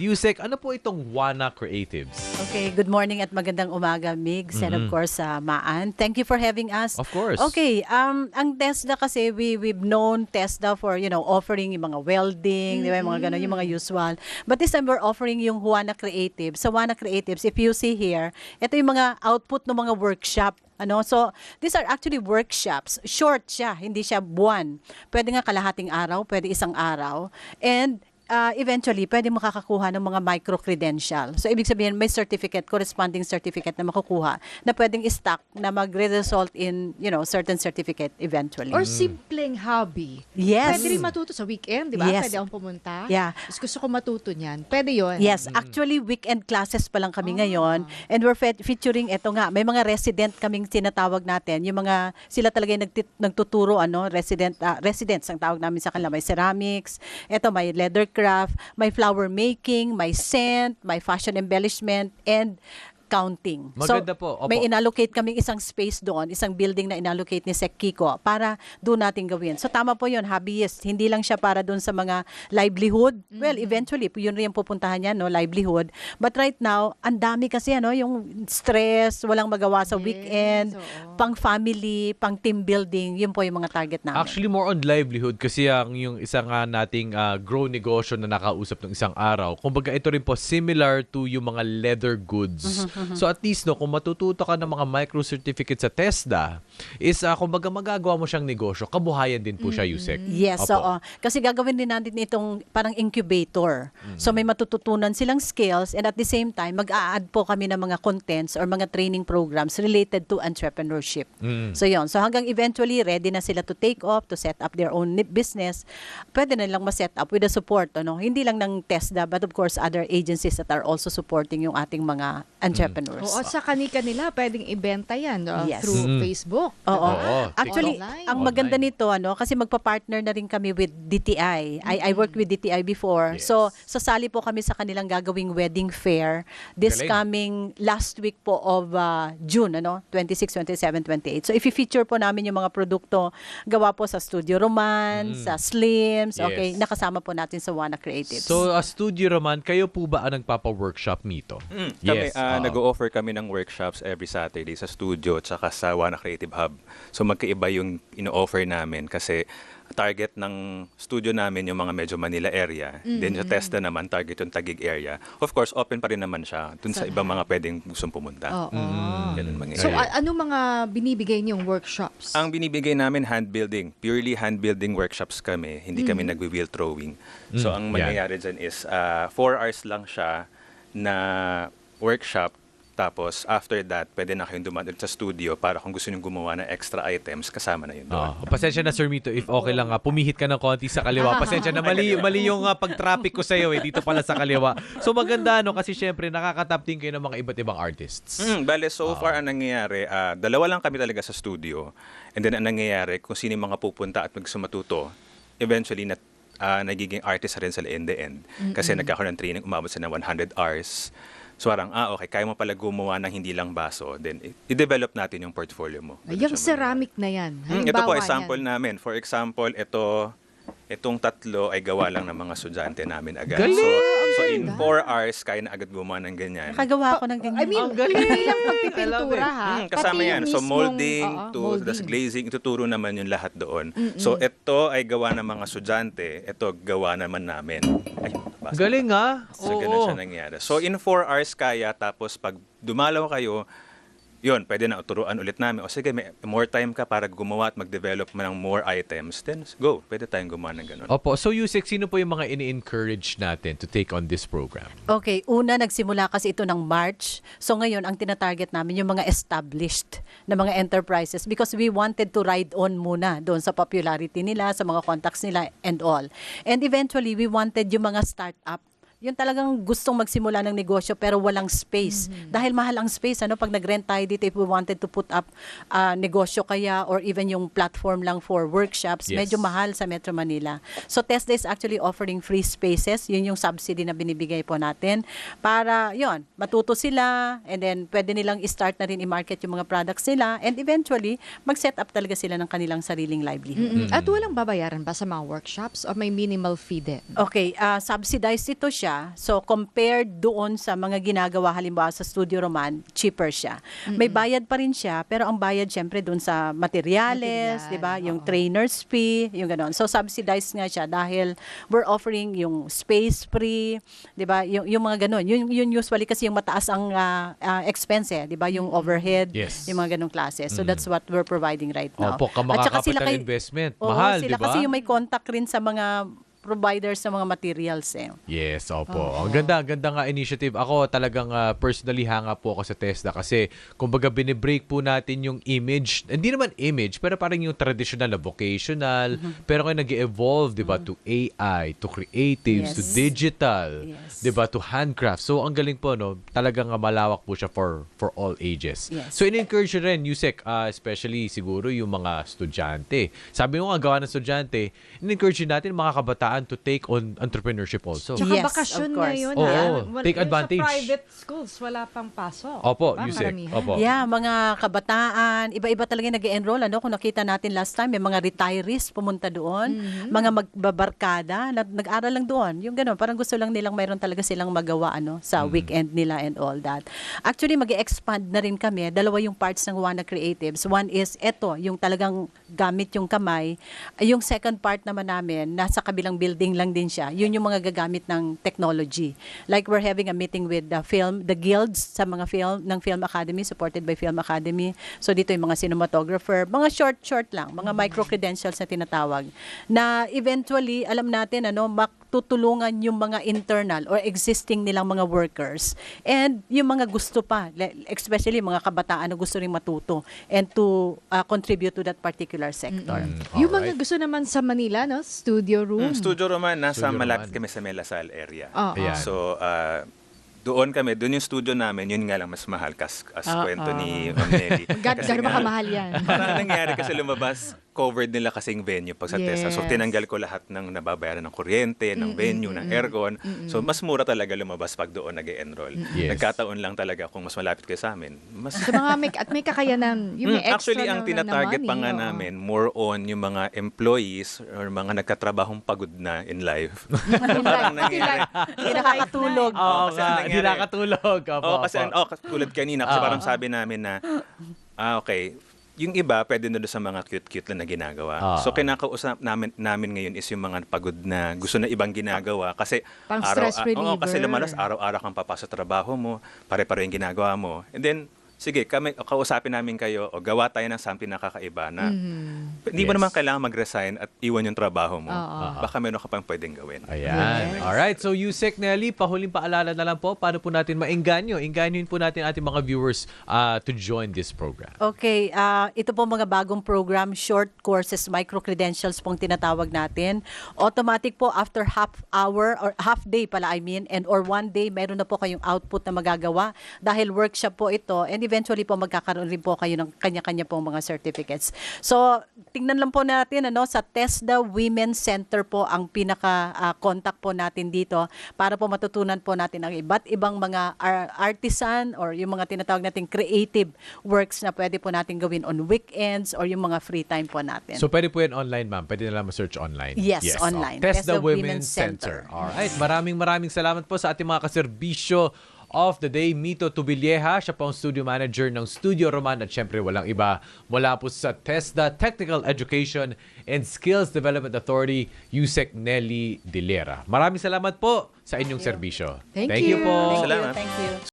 Yusek, ano po itong Wana Creatives? Okay, good morning at magandang umaga, Migs, and of course, Maan. Thank you for having us. Of course. Okay, ang TESDA kasi, we've known TESDA for, offering yung mga welding, di ba, yung mga ganun, yung mga usual. But this time, we're offering yung Wana Creatives. Sa Wana Creatives, if you see here, ito yung mga output ng mga workshop. So, these are actually workshops. Short siya, hindi siya buwan. Pwede nga kalahating araw, pwede isang araw. And eventually, pwede makakakuha ng mga micro-credential. So, ibig sabihin, may certificate, corresponding certificate na makukuha na pwedeng stock na magre-result in, certain certificate eventually. Or simpleng hobby. Yes. Pwede rin matuto sa weekend, di ba? Yes. Pwede akong pumunta. Yeah. Tapos gusto ko matuto niyan. Pwede yun. Yes, actually weekend classes pa lang kami ngayon, and we're featuring eto nga, may mga resident kaming tinatawag natin, yung mga sila talaga yung nagtuturo residents ang tawag namin sa kanila, may ceramics, eto may leather craft, may flower making, may scent, may fashion embellishment, and counting. Maganda po. Opo. May inallocate kaming isang space doon, isang building na inallocate ni Sec Kiko para doon natin gawin. So tama po yun, hobbyist. Hindi lang siya para doon sa mga livelihood. Well, eventually, yun rin yung pupuntahan niya, livelihood. But right now, ang dami kasi, yung stress, walang magawa sa weekend, pang family, pang team building, yun po yung mga target namin. Actually, more on livelihood kasi yung isang nating grow negosyo na nakausap ng isang araw. Kumbaga, ito rin po similar to yung mga leather goods. So at least kung matututo ka ng mga micro-certificate sa TESDA, is kumbaga magagawa mo siyang negosyo. Kabuhayan din po siya, Yusek. Yes, Opo. oo. Kasi gagawin din natin itong parang incubator. So may matututunan silang skills, and at the same time, mag-a-add po kami ng mga contents or mga training programs related to entrepreneurship. So yun. So hanggang eventually, ready na sila to take off, to set up their own business. Pwede na lang ma-set up with the support. Hindi lang ng TESDA, but of course, other agencies that are also supporting yung ating mga entrepreneurs. Oo, sa kanila pwedeng ibenta yan Yes. through Facebook. Oo. Oo. Actually, Online. ang maganda nito, kasi magpa-partner na rin kami with DTI. I worked with DTI before. Yes. So, sasali po kami sa kanilang gagawing wedding fair this Galing. coming last week po of June, 26, 27, 28. So, i-feature po namin yung mga produkto gawa po sa Studio Roman, sa Slims, okay, Yes. nakasama po natin sa Wana Creatives. So, Studio Roman, kayo po ba ang nagpapa-workshop nito? Kami, nag-o-offer kami ng workshops every Saturday sa studio at sa Wana Creative Hub. So magkaiba yung ino-offer namin kasi target ng studio namin yung mga medyo Manila area. Then sa TESDA naman, target yung Taguig area. Of course, open pa rin naman siya dun sa ibang mga pwedeng gustong pumunta. Oo. Ganun mangyayari. So, ano mga binibigay niyong workshops? Ang binibigay namin, hand building. Purely hand building workshops kami. Hindi kami nagwi-wheel throwing. So ang mangyayari dyan is 4 hours lang siya na workshop. Tapos, after that, pwede na kayong dumaan sa studio para kung gusto nyo gumawa ng extra items, kasama na yun doon. Pasensya na, Sir Mito, if okay lang, pumihit ka ng konti sa kaliwa. Pasensya na, mali yung pag-traffic ko sa'yo, dito pala sa kaliwa. So maganda, kasi syempre, nakakatap din kayo ng mga iba't ibang artists. Bale, so far, ang nangyayari, dalawa lang kami talaga sa studio. And then, ang nangyayari, kung sino yung mga pupunta at magsumatuto, eventually, nagiging artist rin sila in the end. Kasi nagkakaroon ng training, umabot sa 100 hours. So parang, okay, kaya mo pala gumawa ng hindi lang baso, then i-develop natin yung portfolio mo. Yung ceramic na yan. Ito po, Halimbawa example yan. namin. For example, itong tatlo ay gawa lang ng mga estudyante namin agad. Galing! So in 4 hours, kaya na agad gumawa ng ganyan. Nakagawa ko ng ganyan. I mean, hindi lang pagpipintura ha. Kasama Pati yan. yung So mismong, molding to molding. das glazing, ituturo naman yung lahat doon. So ito ay gawa ng mga estudyante, ito gawa naman namin. Ay, basta. Galing So ganun siya nangyari. So in 4 hours kaya, tapos pag dumalaw kayo, yun, pwede na turuan ulit namin. O sige, may more time ka para gumawa at mag-develop mo ng more items, then go. Pwede tayong gumawa ng ganun. Opo, so Yusek, sino po yung mga ini-encourage natin to take on this program? Okay, una nagsimula kasi ito ng March. So ngayon ang tinatarget namin yung mga established na mga enterprises because we wanted to ride on muna doon sa popularity nila, sa mga contacts nila and all. And eventually we wanted yung mga startup, yung talagang gustong magsimula ng negosyo pero walang space. Dahil mahal ang space, pag nag-rent tayo dito, if we wanted to put up negosyo kaya or even yung platform lang for workshops, Yes. medyo mahal sa Metro Manila. So TESDA is actually offering free spaces. Yun yung subsidy na binibigay po natin para yun, matuto sila and then pwede nilang i-start na rin i-market yung mga products nila and eventually mag-set up talaga sila ng kanilang sariling livelihood. At walang babayaran ba sa mga workshops o may minimal fee din? Okay, subsidized ito siya. siya. So, compared doon sa mga ginagawa halimbawa sa Studio Roman, cheaper siya. May bayad pa rin siya, pero ang bayad syempre doon sa materyales, Material, di ba? Yung oo. trainer's fee, yung gano'n. So, subsidized nga siya dahil we're offering yung space free, di ba? Yung mga gano'n. Yun usually kasi yung mataas ang expense, di ba? Yung overhead, Yes. yung mga ganong klase. So, that's what we're providing right now. Opo, At saka sila capital investment. Oo, Mahal, sila di ba? kasi yung may contact rin sa mga providers sa mga materials Yes, opo. Ang ganda nga initiative. Ako talagang personally hanga po ako sa TESDA kasi kumbaga binibreak po natin yung image. Hindi naman image, pero parang yung traditional na vocational. Pero ngayon nag-evolve, di ba, to AI, to creatives, to Yes. digital, Yes. di ba, to handcraft. So, ang galing po, no? Talagang malawak po siya for all ages. Yes. So, in-encourage nyo rin, Yusek, especially siguro yung mga estudyante. Sabi mo nga, gawa ng estudyante, in-encourage natin mga kabataan to take on entrepreneurship also. Tsaka Yes, bakasyon of course. ngayon. Oo, take Yung advantage. Sa private schools, wala pang pasok. Opo, Diba? Yusek. Maramihan. Opo. Yeah, mga kabataan, iba-iba talaga nag-enroll. Ano? Kung nakita natin last time, may mga retirees pumunta doon, mga magbabarkada, nag-aral lang doon. Yung gano'n, parang gusto lang nilang mayroon talaga silang magawa sa weekend nila and all that. Actually, mag-expand na rin kami. Dalawa yung parts ng Wana Creatives. One is eto, yung talagang gamit yung kamay. Yung second part naman namin, nasa kabilang building lang din siya. Yun yung mga gagamit ng technology. Like we're having a meeting with the guilds sa mga ng Film Academy, supported by Film Academy. So dito yung mga cinematographer, mga short lang, mga micro-credentials na tinatawag. Na eventually, alam natin, tutulungan yung mga internal or existing nilang mga workers and yung mga gusto pa, especially mga kabataan na gusto rin matuto and to contribute to that particular sector. Yung mga gusto naman sa Manila, no? Studio room. Studio Roman, nasa Studio malapit Roman. kami sa Melasal area. Oo. Ayan. So, doon yung studio namin, yun nga lang mas mahal as kwento ni Ma'am Nelly. Gano'n ba kamahal yan? Parang nangyari kasi lumabas, covered nila kasing venue pag sa TESDA. So, Yes. tinanggal ko lahat ng nababayaran ng kuryente, ng venue, ng aircon. So, mas mura talaga lumabas pag doon nag-enroll. Yes. Nagkataon lang talaga kung mas malapit kayo sa amin. Mas Sa mga may kakayanan, yung may extra Actually, ang na tinatarget money, pa nga oo. namin, more on yung mga employees or mga nagkatrabahong pagod na in life. Na parang nangyari. Hindi nakakatulog. Oo kasi nga, ang hindi nangyari- nakatulog. Opo, Oo, kasi opo. tulad kanina, kasi parang sabi namin na, okay, yung iba, pwede na doon sa mga cute-cute lang na ginagawa. So, kinakausap namin ngayon is yung mga pagod na gusto na ibang ginagawa. Kasi, Pang stress reliever. kasi lumalas, araw-araw kang papasok sa trabaho mo, pare-pare yung ginagawa mo. And then, sige, kausapin namin kayo o gawa tayo ng something na kakaiba na hindi mo Yes. naman kailangan mag-resign at iwan yung trabaho mo. Oo. Baka meron ka pang pwedeng gawin. Ayan. Alright, so Yusek, Nelly, pahuling paalala na lang po, paano po natin maengganyoin po natin ating mga viewers to join this program. Okay, ito po mga bagong program, short courses, micro-credentials pong tinatawag natin. Automatic po after half hour, or half day pala or 1 day, meron na po kayong output na magagawa dahil workshop po ito and eventually po magkakaroon rin po kayo ng kanya-kanya pong mga certificates. So, tingnan lang po natin, sa TESDA Women's Center po ang pinaka-contact po natin dito para po matutunan po natin ang iba't ibang mga artisan or yung mga tinatawag nating creative works na pwede po natin gawin on weekends or yung mga free time po natin. So, pwede po yan online, ma'am. Pwede na lang ma-search online. Yes, online. TESDA TESDA Women's Women's Center. Center. Alright, maraming salamat po sa ating mga kaserbisyo of the day. Mito Tubilleja, siya po ang studio manager ng Studio Roman at syempre walang iba mula po sa TESDA Technical Education and Skills Development Authority, Yusek Nelly Dilera. Maraming salamat po sa inyong serbisyo. Thank you you. po. Salamat. Thank you.